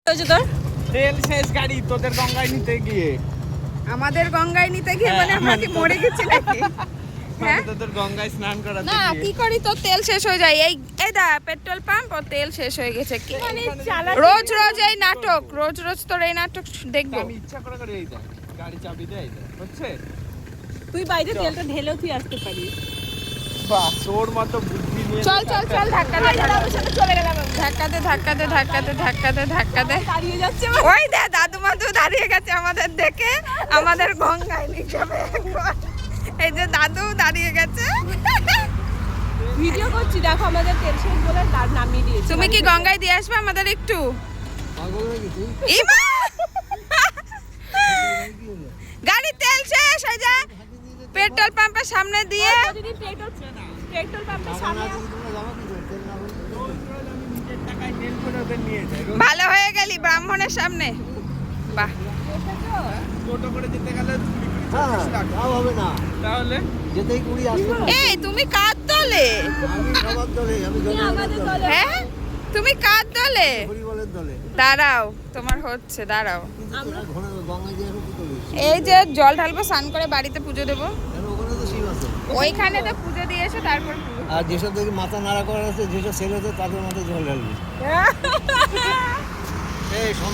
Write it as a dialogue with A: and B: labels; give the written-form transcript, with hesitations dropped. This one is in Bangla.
A: তোর
B: তেল শেষ গাড়ি তোদের গঙ্গায় নিতে গিয়ে।
A: আমাদের গঙ্গায় নিতে গিয়ে মানে আমরা কি মরে গেছি নাকি? হ্যাঁ
B: তোদের গঙ্গায় স্নান করাতে
A: না
B: গিয়ে।
A: কি করি তোর তেল শেষ হয়ে যায় এই এই দা পেট্রোল পাম্প ও তেল শেষ হয়ে গেছে কি
B: মানে
A: রোজ রোজ এই নাটক রোজ রোজ তোর এই নাটক দেখবো
B: আমি ইচ্ছা করে করে এই দেখ গাড়ি চাবি দেয় এই দেখ হচ্ছে।
C: তুই বাইরে তেলটা ঢেলেও তুই আসতে পারিস।
B: বাহ তোর মতো বুদ্ধি নিয়ে
A: চল চল চল ধাক্কা দে
C: চলে গেলাম
A: ধাক্কা দে ধাক্কা দে ধাক্কা দে ধাক্কা দে ধাক্কা দে
C: দাঁড়িয়ে যাচ্ছে
A: ওই দে দাদু মাদু দাঁড়িয়ে গেছে আমাদের দেখে আমাদের গঙ্গায় নিয়ে যাবে একবার। এই যে দাদু দাঁড়িয়ে গেছে
C: ভিডিও করছি দেখো আমাদের তেল শেষ বলে নামিয়ে দিয়েছি।
A: তুমি কি গঙ্গায় দিয়ে আসবে আমাদের একটু ইমা! গাড়ি তেল শেষ হয়ে যায় পেট্রোল পাম্পের সামনে দিয়ে
C: যদি পেট্রোল পাম্পের সামনে
B: নিজের টাকায় তেল করে ওদের নিয়ে যাই।
A: ভালো হয়ে গেলি ব্রাহ্মণের সামনে বাহ
B: টোটো করে যেতে গেলে
D: হ্যাঁ, তাও হবে না।
B: তাহলে
D: যেতেই কুড়ি আসবে।
A: এই তুমি কার দলে
D: আমি সবার দলে, আমি জনগণের দলে,
A: হ্যাঁ তুমি কার দলে
D: হরিবলের দলে।
A: দাঁড়াও তোমার হচ্ছে দাঁড়াও
D: কিন্তু তোরা ঘোড়া গঙ্গায় দিয়ে এখন কি করবি?
A: এই যে জল ঢালবো স্নান করে বাড়িতে পুজো দেবো
D: কেন ওখানে তো শিব আছে।
A: ওইখানে তো পুজো দিয়ে এসে তারপর পুজো।
D: আর যেসব দেখি মাথা নাড়া করা আছে, যেসব ছেলে আছে তাদের মাথায় জল ঢালবি। এই